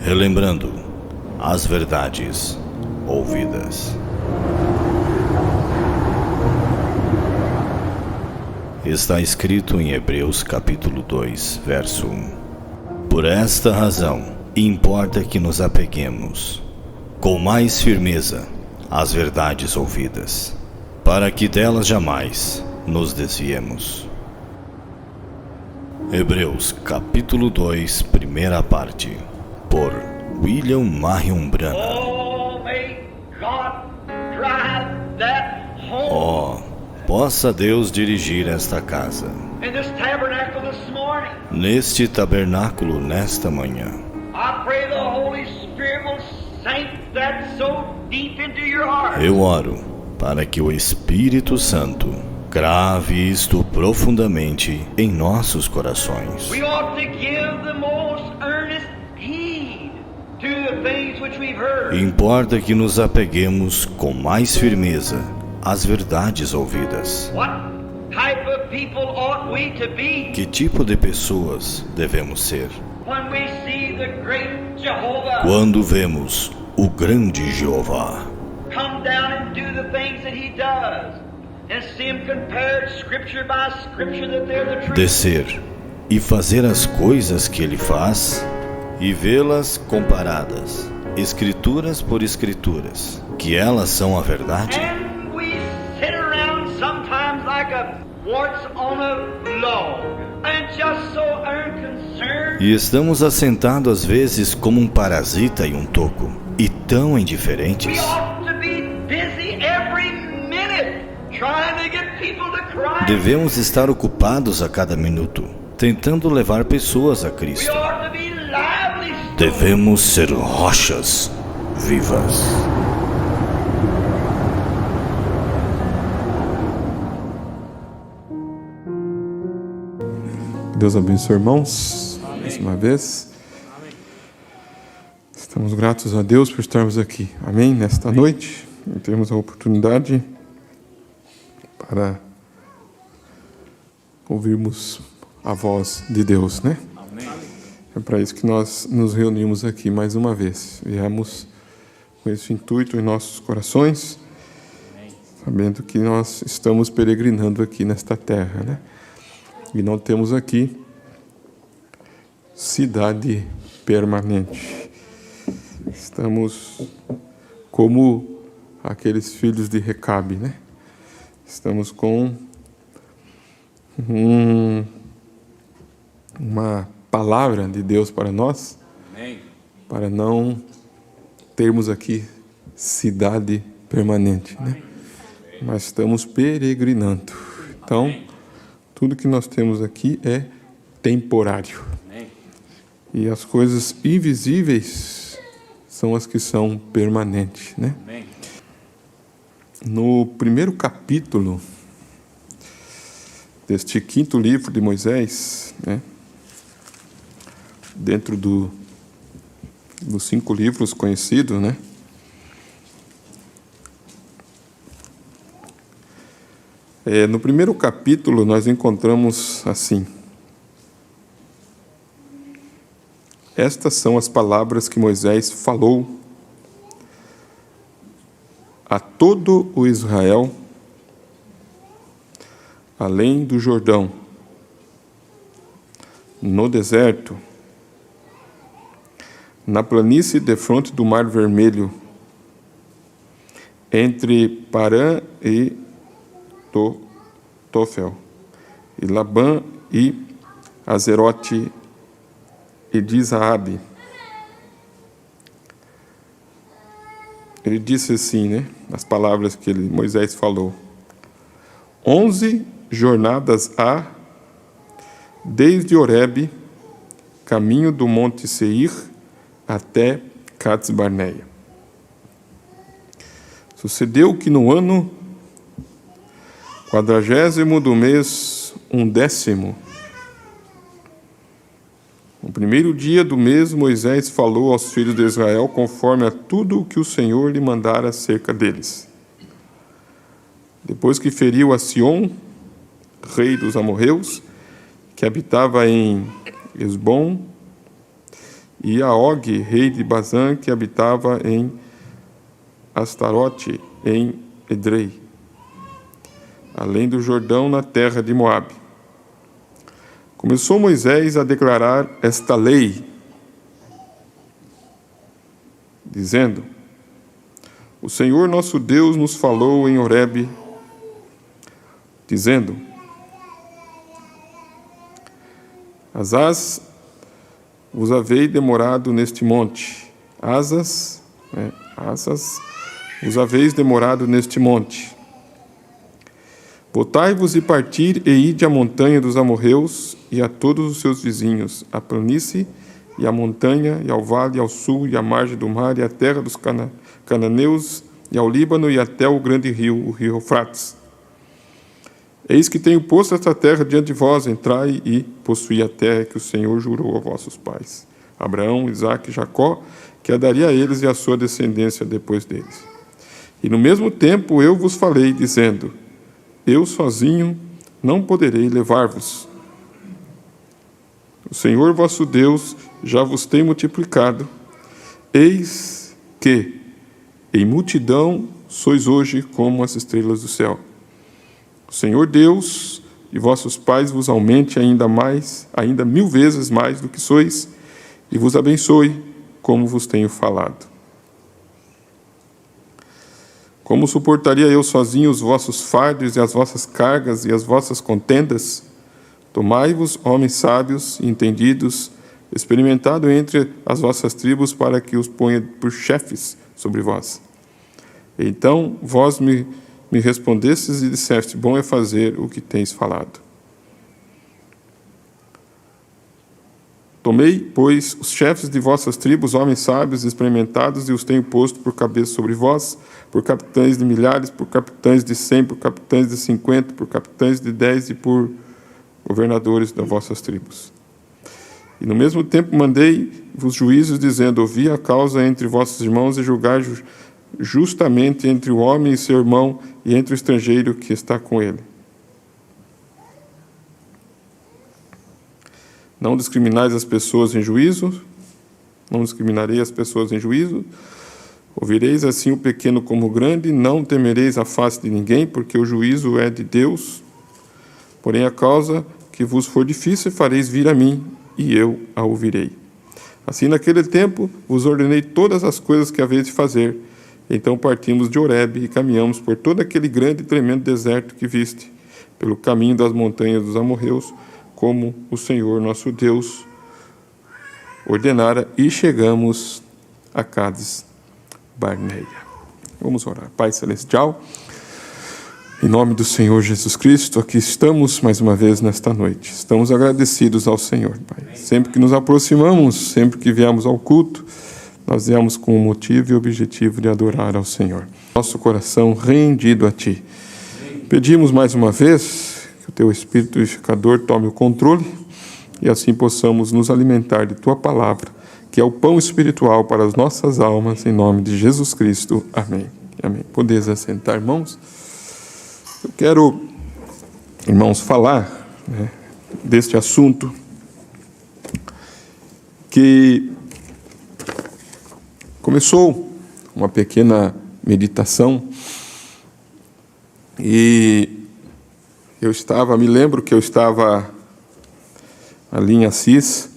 relembrando as verdades ouvidas. Está escrito em Hebreus capítulo 2, verso 1. Por esta razão, importa que nos apeguemos com mais firmeza às verdades ouvidas, para que delas jamais nos desviemos. Hebreus capítulo 2, primeira parte, por William Marion Branham. Possa Deus dirigir esta casa, neste tabernáculo nesta manhã. Eu oro para que o Espírito Santo grave isto profundamente em nossos corações. Importa que nos apeguemos com mais firmeza às verdades ouvidas. Que tipo de pessoas devemos ser? Quando vemos o grande Jeová descer e fazer as coisas que ele faz e vê-las comparadas, escrituras por escrituras, que elas são a verdade. E estamos assentados às vezes como um parasita em um toco, e tão indiferentes. Devemos estar ocupados a cada minuto, tentando levar pessoas a Cristo. Devemos ser rochas vivas. Deus abençoe, irmãos. Mais uma vez. Estamos gratos a Deus por estarmos aqui. Amém? Nesta noite, temos a oportunidade para ouvirmos a voz de Deus, né? É para isso que nós nos reunimos aqui mais uma vez. Viemos com esse intuito em nossos corações, sabendo que nós estamos peregrinando aqui nesta terra, né? E não temos aqui cidade permanente. Estamos como aqueles filhos de Recabe, né? Estamos com uma palavra de Deus para nós, para não termos aqui cidade permanente, né? Mas estamos peregrinando. Então, tudo que nós temos aqui é temporário. E as coisas invisíveis são as que são permanentes, né? No primeiro capítulo deste 5º livro de Moisés, né? Dentro dos 5 livros conhecidos, né? No primeiro capítulo nós encontramos assim: estas são as palavras que Moisés falou a todo o Israel, além do Jordão, no deserto, na planície defronte do Mar Vermelho, entre Parã e Tofel, e Labã e Azerote e de Zaabe. Ele disse assim, né? As palavras que Moisés falou: 11 jornadas há desde Horebe, caminho do monte Seir, até Cades Barneia. Sucedeu que no ano 40º do mês 11º, no primeiro dia do mês, Moisés falou aos filhos de Israel conforme a tudo o que o Senhor lhe mandara acerca deles. Depois que feriu a Sion, rei dos amorreus, que habitava em Esbom, e a Og, rei de Bazã, que habitava em Astarote, em Edrei, além do Jordão, na terra de Moabe. Começou Moisés a declarar esta lei, dizendo: o Senhor nosso Deus nos falou em Horebe, dizendo: Asas vos havei demorado neste monte. Asas vos haveis demorado neste monte. Voltai-vos e partir, e ide à montanha dos amorreus, e a todos os seus vizinhos, a planície, e a montanha, e ao vale, e ao sul, e à margem do mar, e à terra dos cananeus, e ao Líbano, e até o grande rio, o rio Eufrates. Eis que tenho posto esta terra diante de vós, entrai e possuí a terra que o Senhor jurou a vossos pais, Abraão, Isaque e Jacó, que a daria a eles e a sua descendência depois deles. E no mesmo tempo eu vos falei, dizendo: eu sozinho não poderei levar-vos. O Senhor vosso Deus já vos tem multiplicado. Eis que, em multidão, sois hoje como as estrelas do céu. O Senhor Deus de vossos pais vos aumente ainda 1000 vezes mais do que sois, e vos abençoe, como vos tenho falado. Como suportaria eu sozinho os vossos fardos e as vossas cargas e as vossas contendas? Tomai-vos, homens sábios e entendidos, experimentado entre as vossas tribos, para que os ponha por chefes sobre vós. Então vós me respondestes e disseste: bom é fazer o que tens falado. Tomei, pois, os chefes de vossas tribos, homens sábios e experimentados, e os tenho posto por cabeça sobre vós, por capitães de milhares, por capitães de 100, por capitães de 50, por capitães de 10 e por governadores das vossas tribos. E no mesmo tempo mandei-vos juízos, dizendo: ouvi a causa entre vossos irmãos e julgai justamente entre o homem e seu irmão e entre o estrangeiro que está com ele. Não discriminais as pessoas em juízo, não discriminarei as pessoas em juízo. Ouvireis assim o pequeno como o grande, não temereis a face de ninguém, porque o juízo é de Deus. Porém, a causa que vos for difícil, fareis vir a mim, e eu a ouvirei. Assim, naquele tempo, vos ordenei todas as coisas que haveis de fazer. Então partimos de Horebe e caminhamos por todo aquele grande e tremendo deserto que viste, pelo caminho das montanhas dos amorreus, como o Senhor nosso Deus ordenara, e chegamos a Cádiz Barneia. Vamos orar. Pai Celestial, em nome do Senhor Jesus Cristo, aqui estamos mais uma vez nesta noite. Estamos agradecidos ao Senhor, Pai. Sempre que nos aproximamos, sempre que viemos ao culto, nós viemos com o motivo e objetivo de adorar ao Senhor. Nosso coração rendido a Ti. Pedimos mais uma vez que o Teu Espírito Vivificador tome o controle e assim possamos nos alimentar de Tua palavra, que é o pão espiritual para as nossas almas, em nome de Jesus Cristo. Amém. Amém. Podeis assentar, irmãos? Eu quero, irmãos, falar deste assunto que começou uma pequena meditação e me lembro que eu estava ali em Assis,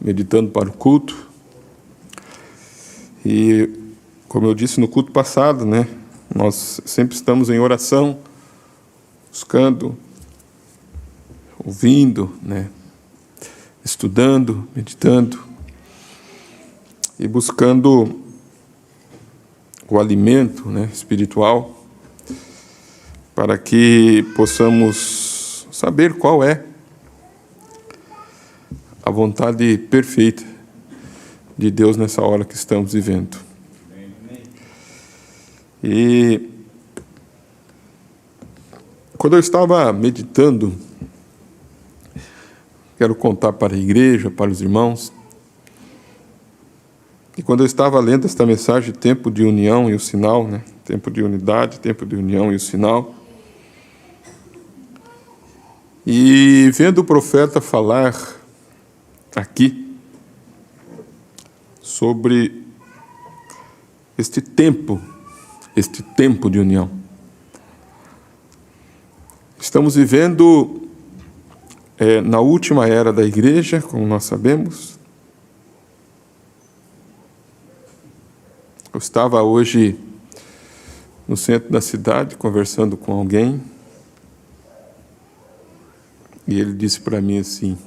meditando para o culto, e como eu disse no culto passado, nós sempre estamos em oração, buscando, ouvindo, estudando, meditando e buscando o alimento espiritual, para que possamos saber qual é a vontade perfeita de Deus nessa hora que estamos vivendo. E quando eu estava meditando, quero contar para a igreja, para os irmãos, e quando eu estava lendo esta mensagem, tempo de união e o sinal, tempo de unidade, tempo de união e o sinal, e vendo o profeta falar aqui, sobre este tempo de união. Estamos vivendo na última era da igreja, como nós sabemos. Eu estava hoje no centro da cidade, conversando com alguém, e ele disse para mim assim: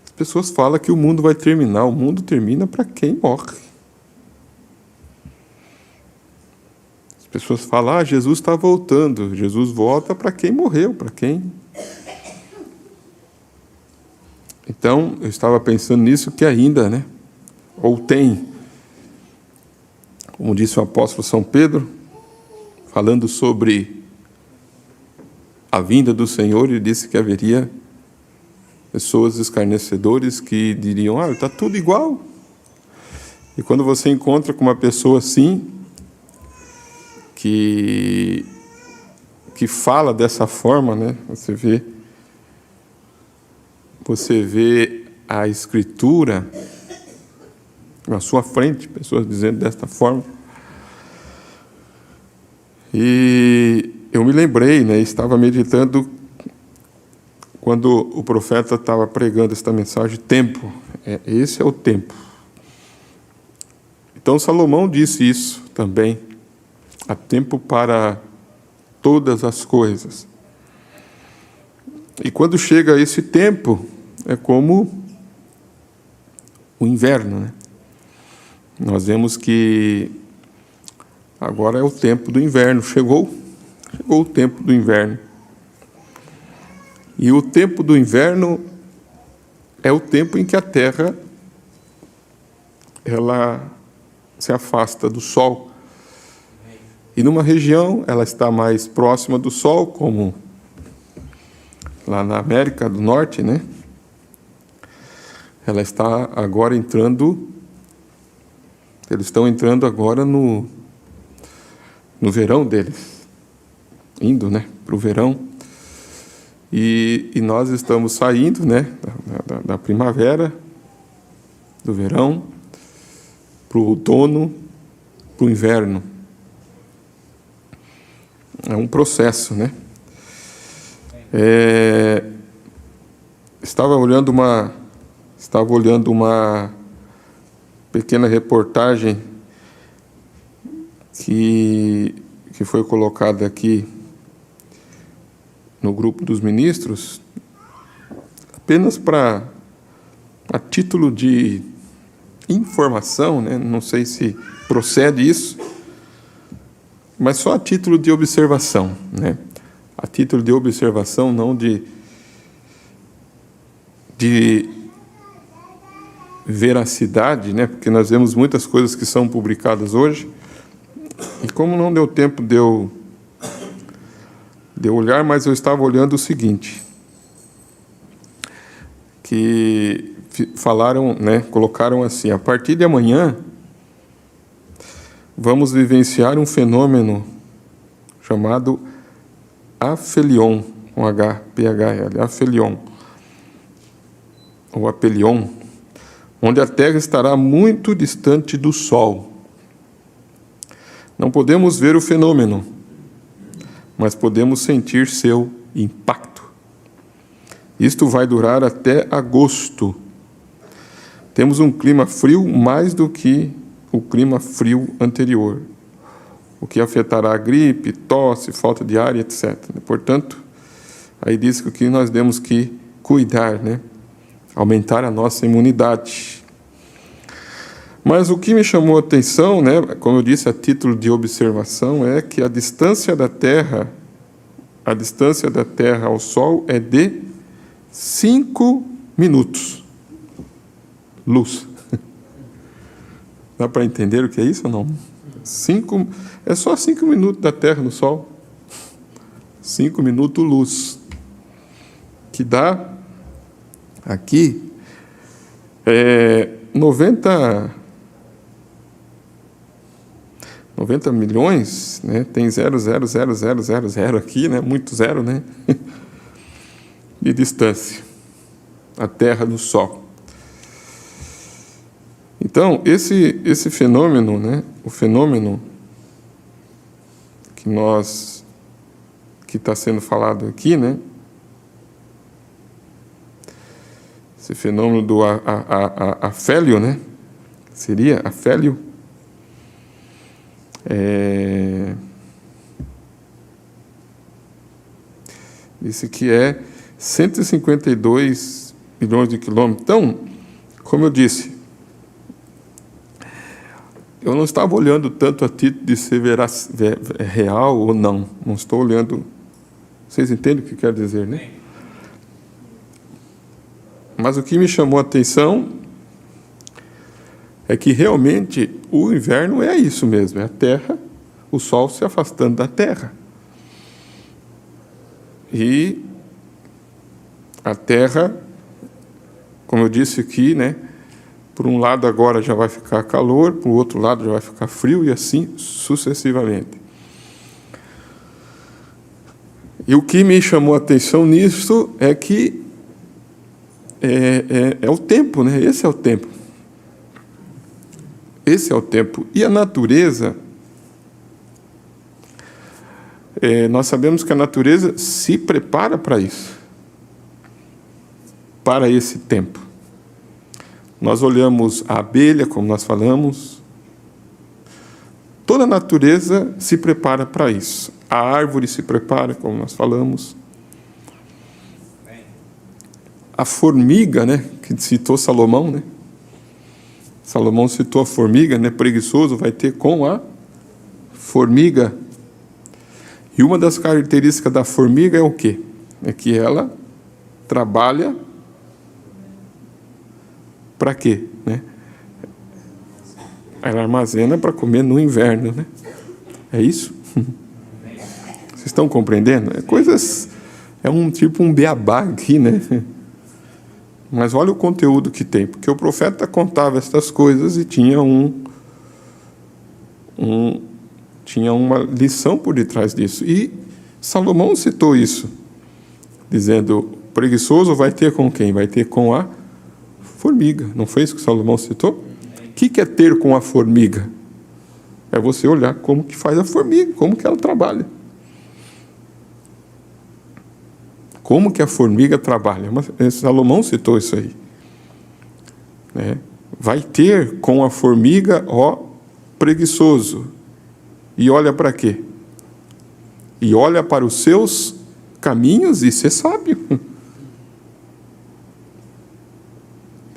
as pessoas falam que o mundo vai terminar, o mundo termina para quem morre. As pessoas falam: Jesus está voltando, Jesus volta para quem morreu, para quem... Então, eu estava pensando nisso, que ainda, né? Ou tem, como disse o apóstolo São Pedro, falando sobre a vinda do Senhor, ele disse que haveria pessoas escarnecedores que diriam: está tudo igual. E quando você encontra com uma pessoa assim, que fala dessa forma, né? Você vê a Escritura na sua frente, pessoas dizendo desta forma. E eu me lembrei, né? Estava meditando quando o profeta estava pregando esta mensagem: tempo. Esse é o tempo. Então Salomão disse isso também: há tempo para todas as coisas. E quando chega esse tempo, é como o inverno, né? Nós vemos que agora é o tempo do inverno. Chegou o tempo do inverno. E o tempo do inverno é o tempo em que a terra ela se afasta do sol. E numa região ela está mais próxima do sol, como lá na América do Norte, né? Ela está agora eles estão entrando agora no verão deles, indo, né, para o verão. E nós estamos saindo, né, da primavera, do verão, para o outono, para o inverno. É um processo, né? Estava olhando uma pequena reportagem que foi colocada aqui no grupo dos ministros, apenas a título de informação, né? Não sei se procede isso, mas só a título de observação, né? A título de observação, não de veracidade, né? Porque nós vemos muitas coisas que são publicadas hoje, e como não deu tempo de eu olhar, mas eu estava olhando o seguinte, que falaram, né? Colocaram assim: a partir de amanhã vamos vivenciar um fenômeno chamado afelion, com H-P-H-L, afelion, ou apelion, onde a Terra estará muito distante do Sol. Não podemos ver o fenômeno, mas podemos sentir seu impacto. Isto vai durar até agosto. Temos um clima frio mais do que o clima frio anterior, o que afetará a gripe, tosse, falta de ar, etc. Portanto, aí diz que o que nós temos que cuidar, né? Aumentar a nossa imunidade. Mas o que me chamou a atenção, né, como eu disse, a título de observação, é que a distância da Terra ao Sol é de 5 minutos. Luz. Dá para entender o que é isso ou não? É só 5 minutos da Terra no Sol. 5 minutos luz. Que dá aqui 90 milhões, né? Tem 0,00000 aqui, né? Muito zero, né? De distância. A Terra do Sol. Então, esse fenômeno, né, o fenômeno que está sendo falado aqui, né, esse fenômeno do afélio, né, seria afélio, disse que é 152 bilhões de quilômetros. Então, como eu disse, eu não estava olhando tanto a título de ser real ou não. Não estou olhando. Vocês entendem o que quer dizer, né? Mas o que me chamou a atenção é que realmente o inverno é isso mesmo, é a Terra, o Sol se afastando da Terra. E a Terra, como eu disse aqui, né? Por um lado agora já vai ficar calor, por outro lado já vai ficar frio e assim sucessivamente. E o que me chamou a atenção nisso é que é o tempo, né? Esse é o tempo. Esse é o tempo. E a natureza, nós sabemos que a natureza se prepara para isso, para esse tempo. Nós olhamos a abelha, como nós falamos, toda a natureza se prepara para isso. A árvore se prepara, como nós falamos. A formiga, né, que citou Salomão, né? Salomão citou a formiga, né? Preguiçoso vai ter com a formiga. E uma das características da formiga é o quê? É que ela trabalha para quê, né? Ela armazena para comer no inverno, né? É isso? Vocês estão compreendendo? É um beabá aqui, né? Mas olha o conteúdo que tem, porque o profeta contava estas coisas e tinha uma lição por detrás disso. E Salomão citou isso, dizendo: preguiçoso vai ter com quem? Vai ter com a formiga. Não foi isso que Salomão citou? O que é ter com a formiga? É você olhar como que faz a formiga, como que ela trabalha. Como que a formiga trabalha? Mas Salomão citou isso aí. Vai ter com a formiga, ó preguiçoso. E olha para quê? E olha para os seus caminhos e ser sábio.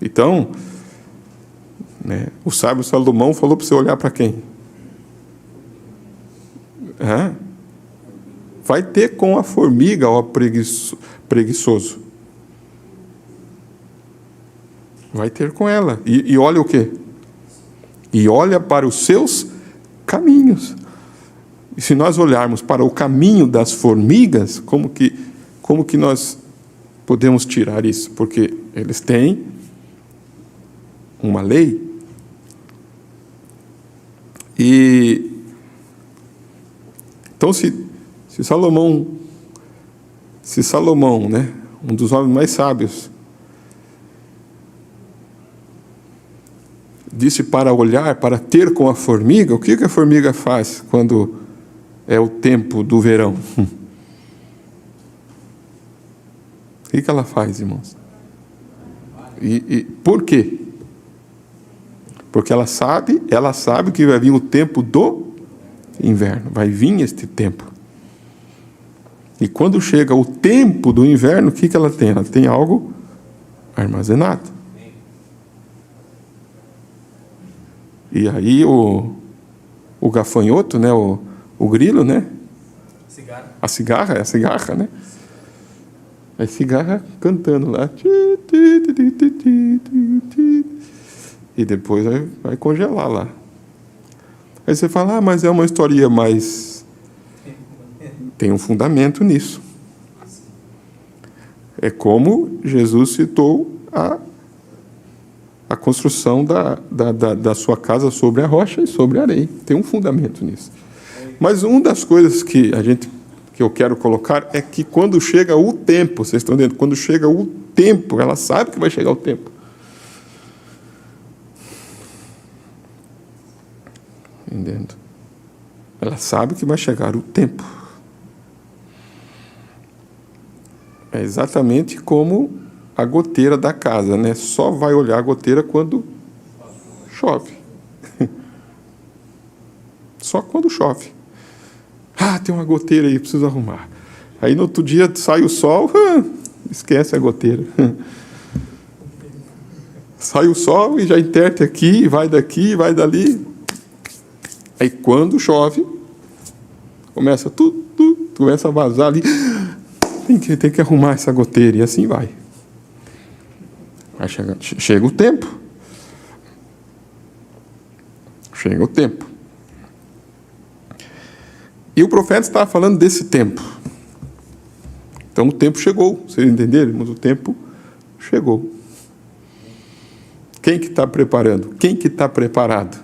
Então, o sábio Salomão falou para você olhar para quem? Vai ter com a formiga, ó preguiçoso. Vai ter com ela. E olha o quê? E olha para os seus caminhos. E se nós olharmos para o caminho das formigas, como que nós podemos tirar isso? Porque eles têm uma lei. E então se Salomão, né, um dos homens mais sábios, disse para olhar, para ter com a formiga, o que a formiga faz quando é o tempo do verão? O que ela faz, irmãos? E por quê? Porque ela sabe que vai vir o tempo do inverno, vai vir este tempo. E quando chega o tempo do inverno, o que ela tem? Ela tem algo armazenado. E aí o gafanhoto, né, o grilo, né? A cigarra, né? A cigarra cantando lá. E depois vai congelar lá. Aí você fala, mas é uma historinha mais... Tem um fundamento nisso. É como Jesus citou a construção da sua casa sobre a rocha e sobre a areia. Tem um fundamento nisso. Mas uma das coisas que eu quero colocar é que quando chega o tempo, vocês estão entendendo? Quando chega o tempo, ela sabe que vai chegar o tempo. Entendendo? Ela sabe que vai chegar o tempo. É exatamente como a goteira da casa, né? Só vai olhar a goteira quando chove. Só quando chove. Ah, tem uma goteira aí, preciso arrumar. Aí no outro dia sai o sol, esquece a goteira. Sai o sol e já interte aqui, vai daqui, vai dali. Aí quando chove, começa tudo, começa a vazar ali. Tem que arrumar essa goteira, e assim vai. Aí chega o tempo. Chega o tempo. E o profeta estava falando desse tempo. Então o tempo chegou, vocês entenderam? Mas o tempo chegou. Quem que está preparando? Quem que está preparado?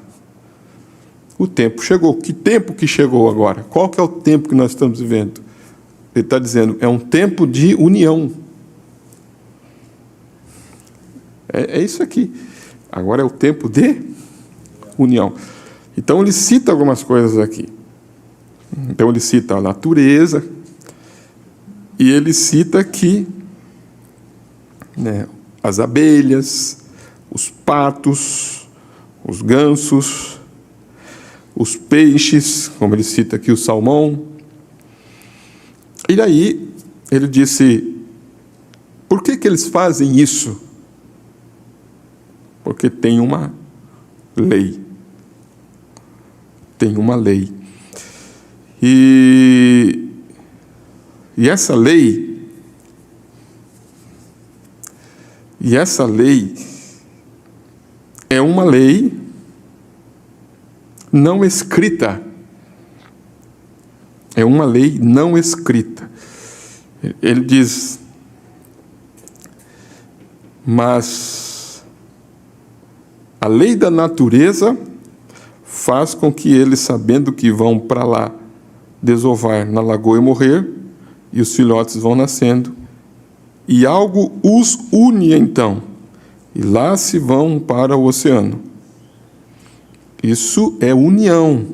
O tempo chegou. Que tempo que chegou agora? Qual que é o tempo que nós estamos vivendo? Ele está dizendo, é um tempo de união. É isso aqui. Agora é o tempo de união. Então ele cita algumas coisas aqui. Então ele cita a natureza e ele cita aqui, né, as abelhas, os patos, os gansos, os peixes, como ele cita aqui o salmão. E aí ele disse, por que eles fazem isso? Porque tem uma lei. Tem uma lei. E essa lei é uma lei não escrita. É uma lei não escrita. Ele diz, mas a lei da natureza faz com que eles, sabendo que vão para lá desovar na lagoa e morrer, e os filhotes vão nascendo, e algo os une então, e lá se vão para o oceano. Isso é união,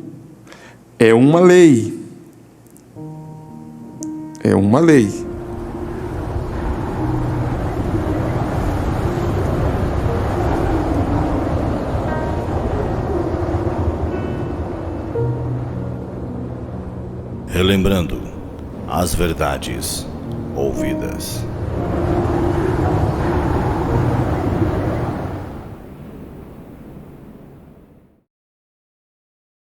é uma lei. É uma lei. Relembrando as verdades ouvidas.